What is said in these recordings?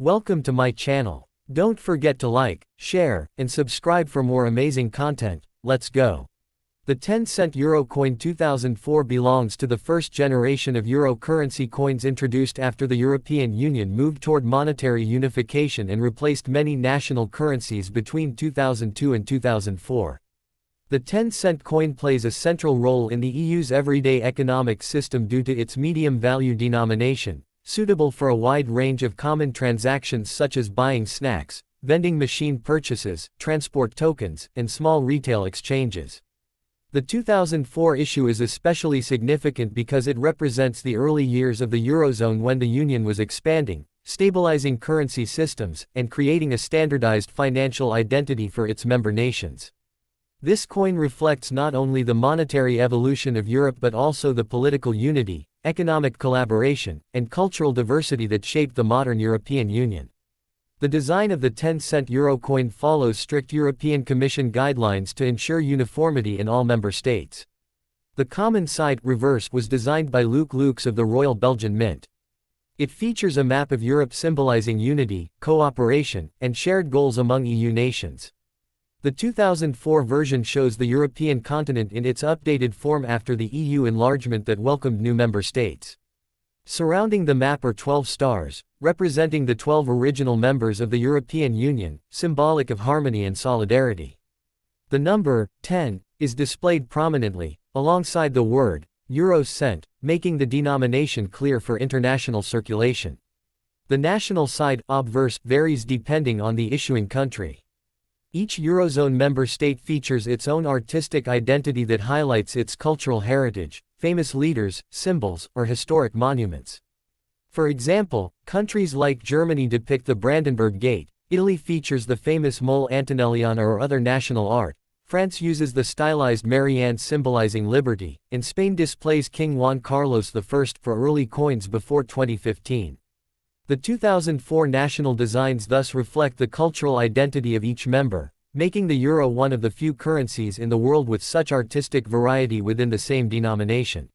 Welcome to my channel. Don't forget to like, share, and subscribe for more amazing content. Let's go. The 10-cent euro coin 2004 belongs to the first generation of euro currency coins introduced after the European Union moved toward monetary unification and replaced many national currencies between 2002 and 2004. The 10-cent coin plays a central role in the EU's everyday economic system due to its medium-value denomination, suitable for a wide range of common transactions such as buying snacks, vending machine purchases, transport tokens, and small retail exchanges. The 2004 issue is especially significant because it represents the early years of the Eurozone when the Union was expanding, stabilizing currency systems, and creating a standardized financial identity for its member nations. This coin reflects not only the monetary evolution of Europe but also the political unity, economic collaboration, and cultural diversity that shaped the modern European Union. The design of the 10-cent euro coin follows strict European Commission guidelines to ensure uniformity in all member states. The common side, reverse, was designed by Luc Luycx of the Royal Belgian Mint. It features a map of Europe symbolizing unity, cooperation, and shared goals among EU nations. The 2004 version shows the European continent in its updated form after the EU enlargement that welcomed new member states. Surrounding the map are 12 stars, representing the 12 original members of the European Union, symbolic of harmony and solidarity. The number 10 is displayed prominently, alongside the word euro cent, making the denomination clear for international circulation. The national side, obverse, varies depending on the issuing country. Each Eurozone member state features its own artistic identity that highlights its cultural heritage, famous leaders, symbols, or historic monuments. For example, countries like Germany depict the Brandenburg Gate, Italy features the famous Mole Antonelliana or other national art, France uses the stylized Marianne symbolizing liberty, and Spain displays King Juan Carlos I for early coins before 2015. The 2004 national designs thus reflect the cultural identity of each member, making the euro one of the few currencies in the world with such artistic variety within the same denomination.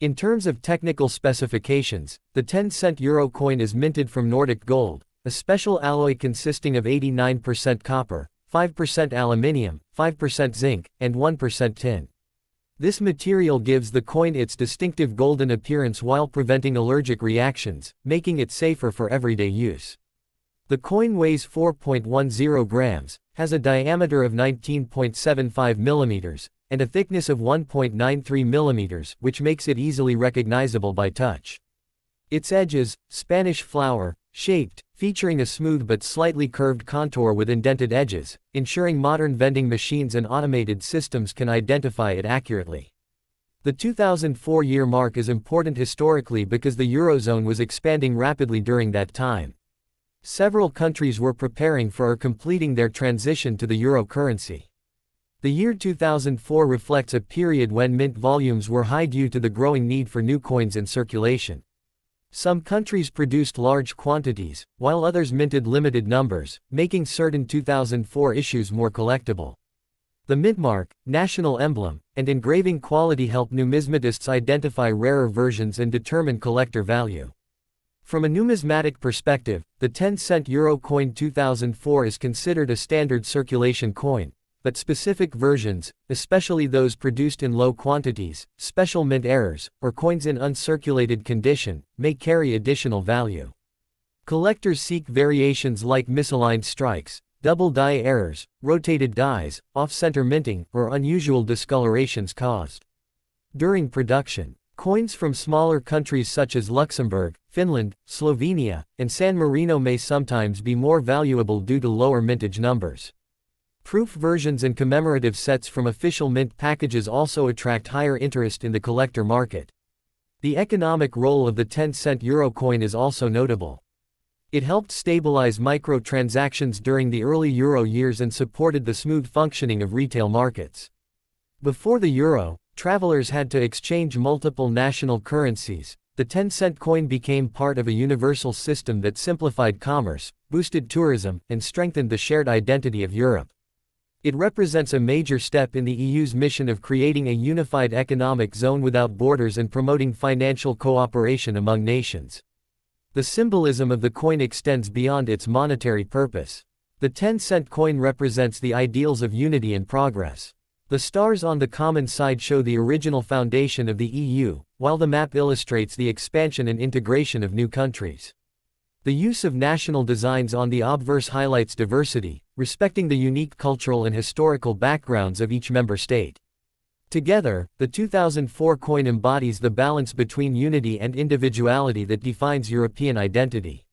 In terms of technical specifications, the 10-cent euro coin is minted from Nordic Gold, a special alloy consisting of 89% copper, 5% aluminium, 5% zinc, and 1% tin. This material gives the coin its distinctive golden appearance while preventing allergic reactions, making it safer for everyday use. The coin weighs 4.10 grams, has a diameter of 19.75 millimeters, and a thickness of 1.93 millimeters, which makes it easily recognizable by touch. Its edges, Spanish flower, shaped, featuring a smooth but slightly curved contour with indented edges, ensuring modern vending machines and automated systems can identify it accurately. The 2004 year mark is important historically because the Eurozone was expanding rapidly during that time. Several countries were preparing for or completing their transition to the euro currency. The year 2004 reflects a period when mint volumes were high due to the growing need for new coins in circulation. Some countries produced large quantities, while others minted limited numbers, making certain 2004 issues more collectible. The mint mark, national emblem, and engraving quality help numismatists identify rarer versions and determine collector value. From a numismatic perspective, the 10-cent euro coin 2004 is considered a standard circulation coin, but specific versions, especially those produced in low quantities, special mint errors, or coins in uncirculated condition, may carry additional value. Collectors seek variations like misaligned strikes, double die errors, rotated dies, off-center minting, or unusual discolorations caused during production. Coins from smaller countries such as Luxembourg, Finland, Slovenia, and San Marino may sometimes be more valuable due to lower mintage numbers. Proof versions and commemorative sets from official mint packages also attract higher interest in the collector market. The economic role of the 10-cent euro coin is also notable. It helped stabilize microtransactions during the early euro years and supported the smooth functioning of retail markets. Before the euro, travelers had to exchange multiple national currencies. The 10-cent coin became part of a universal system that simplified commerce, boosted tourism, and strengthened the shared identity of Europe. It represents a major step in the EU's mission of creating a unified economic zone without borders and promoting financial cooperation among nations. The symbolism of the coin extends beyond its monetary purpose. The 10-cent coin represents the ideals of unity and progress. The stars on the common side show the original foundation of the EU, while the map illustrates the expansion and integration of new countries. The use of national designs on the obverse highlights diversity, respecting the unique cultural and historical backgrounds of each member state. Together, the 2004 coin embodies the balance between unity and individuality that defines European identity.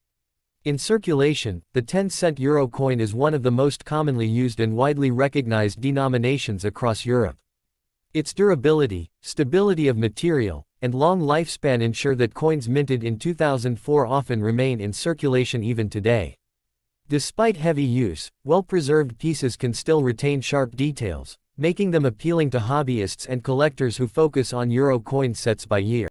In circulation, the 10-cent euro coin is one of the most commonly used and widely recognized denominations across Europe. Its durability, stability of material, and long lifespan ensure that coins minted in 2004 often remain in circulation even today. Despite heavy use, well-preserved pieces can still retain sharp details, making them appealing to hobbyists and collectors who focus on euro coin sets by year.